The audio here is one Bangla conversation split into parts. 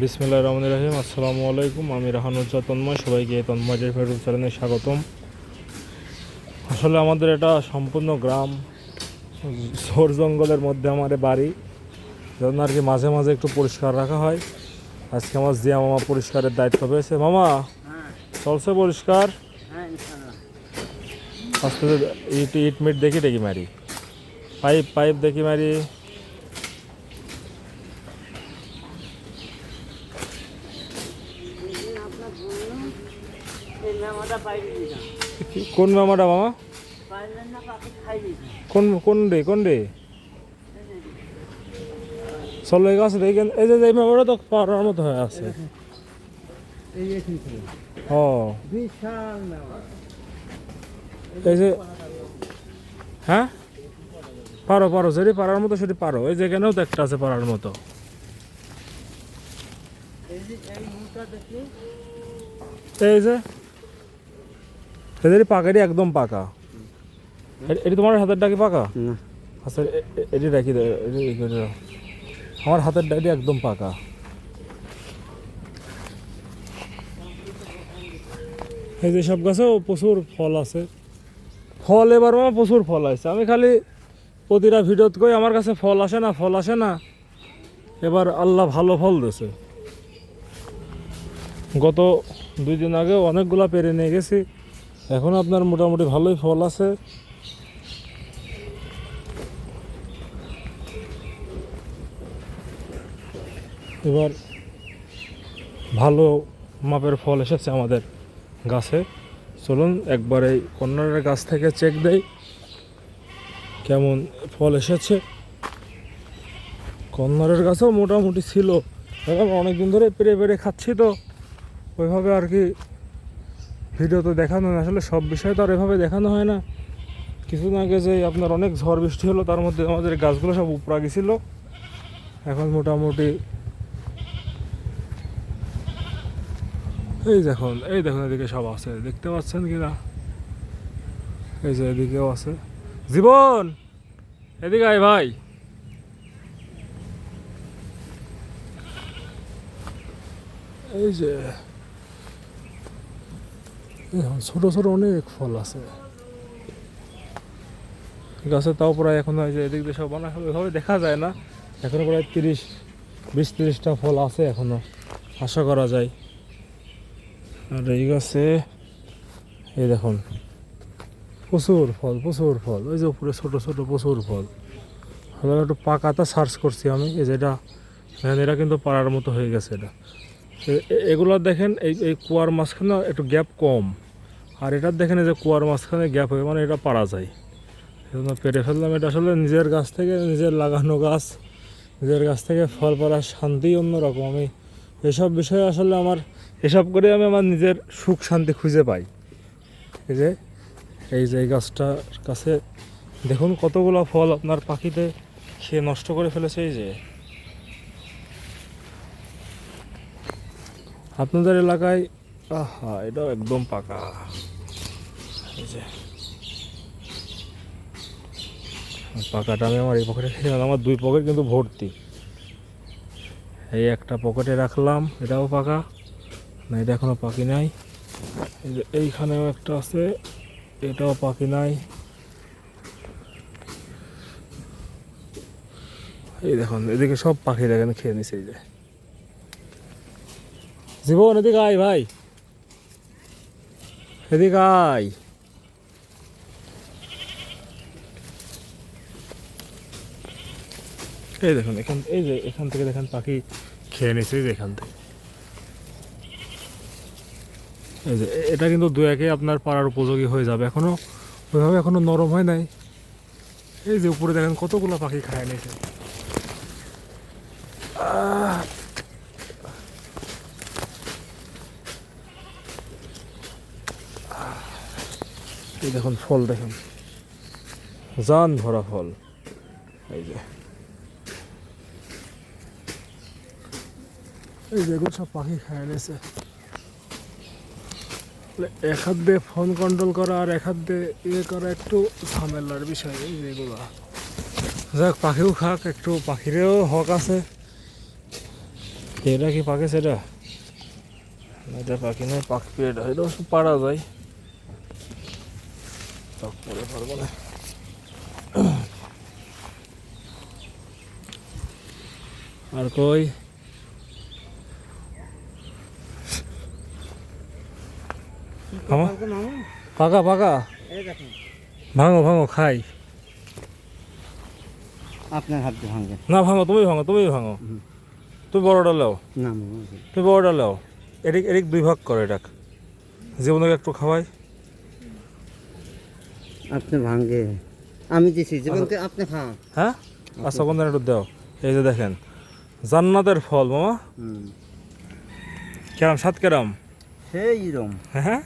বিসমিল্লাহির রহমানির রহিম। আসসালামু আলাইকুম। আমি রাহানুজ্জাহ তন্ময়, সবাইকে তন্ময় ইউটিউব চ্যানেলে স্বাগতম। আসলে আমাদের এটা সম্পূর্ণ গ্রাম, ঝোড় জঙ্গলের মধ্যে আমার বাড়ি, জন্য আর কি মাঝে মাঝে একটু পরিষ্কার রাখা হয়। আজকে আমার জিয়া মামা পরিষ্কারের দায়িত্ব পেয়েছে। মামা চলছে পরিষ্কার? আস্তে ইট ইট মিট দেখি দেখি মারি, পাইপ পাইপ দেখি মারি। কোন মামাটা মামা? কোন কোন রে কোন রে? চলো এই আছে দেখেন, এই যে এই মামাটা তো পাড়ার মতো হয়ে আছে। ও এই যে, হ্যাঁ পারো পারো, যেটি পাড়ার মতো সেটি পারো। এই যেখানেও তো একটা আছে পাড়ার মতো। এই যে এদের পাকাটি একদম পাকা। এটি তোমার হাতের ডাকি পাকা? আচ্ছা এটি রাখি দাও, আমার হাতের ডাকি একদম পাকা। এই যে সব গাছেও প্রচুর ফল আছে। ফল এবার আমার প্রচুর ফল আছে। আমি খালি প্রতিটা ভিডিওত কই আমার কাছে ফল আসে না, ফল আসে না। এবার আল্লাহ ভালো ফল দিয়েছে। গত 2 দিন আগে অনেকগুলা পেরে নিয়ে গেছি। এখন আপনার মোটামুটি ভালোই ফল আছে। এবার ভালো মাপের ফল এসেছে আমাদের গাছে। চলুন একবার এই কর্নারের গাছ থেকে চেক দেই কেমন ফল এসেছে। কর্নারের গাছেও মোটামুটি ছিল, এখন অনেকদিন ধরে পেরে পেরে খাচ্ছি তো ওইভাবে আর কি ভিডিও তো দেখানো হয়। আসলে সব বিষয় তো আর এভাবে দেখানো হয় না। কিছুদিন আগে যে আপনার অনেক ঝড় বৃষ্টি হলো, তার মধ্যে আমাদের গাছগুলো সব উপড়া গেছিলো। এখন মোটামুটি এই দেখুন এদিকে সব আছে, দেখতে পাচ্ছেন কিনা? এই যে এদিকেও আছে। জীবন এদিকে আয় ভাই। এই যে ছোট ছোট অনেক ফল আছে গাছে, তাও প্রায় এখন এই যে এদিক দিয়ে সব বানা ওইভাবে দেখা যায় না। এখনো প্রায় 20-30টা ফল আছে এখনো, আশা করা যায়। আর এই গাছে এই দেখুন প্রচুর ফল প্রচুর ফল। ওই যে উপরে ছোট ছোট প্রচুর ফল। হলো একটু পাকাটা সার্চ করছি আমি, এই যেটা এটা কিন্তু পাড়ার মতো হয়ে গেছে। এটা এগুলো দেখেন, এই কুয়ার মাঝখানে একটু গ্যাপ কম, আর এটার দেখেন এই যে কুয়ার মাঝখানে গ্যাপ হয়ে, মানে এটা পারা যায়। সেজন্য পেরে ফেললাম। এটা আসলে নিজের গাছ থেকে, নিজের লাগানো গাছ, নিজের গাছ থেকে ফল পাড়ার শান্তি অন্যরকম। আমি এসব বিষয়ে আসলে আমার এসব করে আমি আমার নিজের সুখ শান্তি খুঁজে পাই। এই যে এই গাছটার কাছে দেখুন কতগুলো ফল আপনার পাখিতে খেয়ে নষ্ট করে ফেলেছে। এই যে আপনাদের এলাকায়, আহা এটাও একদম পাকা। এই যে পাকাটা আমি আমার এই পকেটে খেয়েছিলাম। আমার 2 পকেট কিন্তু ভর্তি। এই একটা পকেটে রাখলাম, এটাও পাকা না, এটা এখনো পাকি নাই। এই যে এইখানেও একটা আছে, এটাও পাকি নাই। এই দেখুন এদিকে সব পাখি দেখেন খেয়ে নিছে। এই যে জীবন এদিকে আয় ভাই, এদিকে আয়। এই দেখুন এখান, এই যে এখান থেকে দেখেন পাখি খেয়ে নিছে। এই যে এখান থেকে, এই যে এটা কিন্তু 2-1-এ আপনার পাড়ার উপযোগী হয়ে যাবে। এখনো ওইভাবে এখনো নরম হয় নাই। এই যে উপরে দেখেন কতগুলো পাখি খায় নিছে। এই দেখুন ফল দেখুন, জান ভরা ফল। এই যে এগুলো সব পাখি খায় নিছে। এক হাত দিয়ে ফোন কন্ট্রোল করা আর এক হাত দিয়ে ইয়ে করা একটু ঝামেলার বিষয়। এই যেগুলো যাক, পাখিও খাক, একটু পাখিরও হক আছে। এটা কি পাকে সেটা? এটা পাখি নয়, পাখি এটা, এটা অবশ্য পারা যায়, তারপরে পারবো না। আর কই পাকা পাকা, ভাঙো ভাঙো খাই। আপনার হাত দিয়ে ভাঙবে না ভাঙো, তুমি ভাঙো, তুমি ভাঙো, তুমি বড়টা লাও, না তুমি বড়টা লাও। এদিক এদিক 2 ভাগ করে এটাক, জীবনকে একটু খাওয়াই। আপনি ভাঙে, আমি দিছি জীবনকে, আপনি খান। হ্যাঁ আচ্ছা, কোন একটু দাও। এই যে দেখেন জান্নাতের ফল মামা, কেরাম সাত কেরাম। সেই রকম হ্যাঁ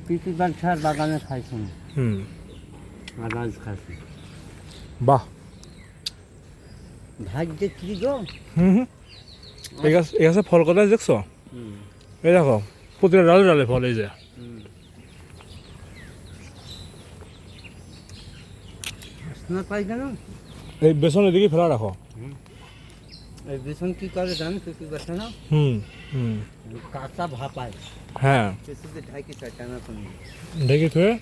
পিপি বাঞ্ছার বাগানে খাইছেন, হুম, আর আজ খাইছি। বাহ, ভাগ্য কি গো। হুম হুম। এই গাছে ফল কথা দেখছো? এই দেখো প্রতিটা ডালে ডালে ফল, এই যে না পাই কেন? এই বেসনের দিকে ফেলা রাখো। এই বেসন কি করে জানো পিপি বাচ্চা না? হুম হুম, কাঁচা ভাপায়, হ্যাঁ কিছুতে ঢাকি চায় টানা কোনো, ঢেকে থুয়ে,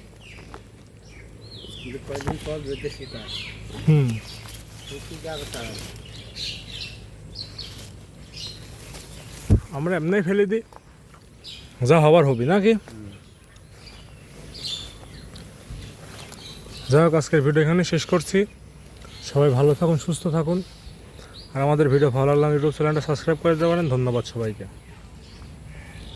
কিন্তু কয়েকদিন পর রোদে শীতায় হুম। পিপি যাবে তারা। আমরা এমনি ফেলে দিই, যা হবার হবি নাকি। যাই হোক, আজকের ভিডিও এখানে শেষ করছি। সবাই ভালো থাকুন, সুস্থ থাকুন, আর আমাদের ভিডিও ভালো লাগলে ইউটিউব চ্যানেলটা সাবস্ক্রাইব করে দিতে পারেন। ধন্যবাদ সবাইকে।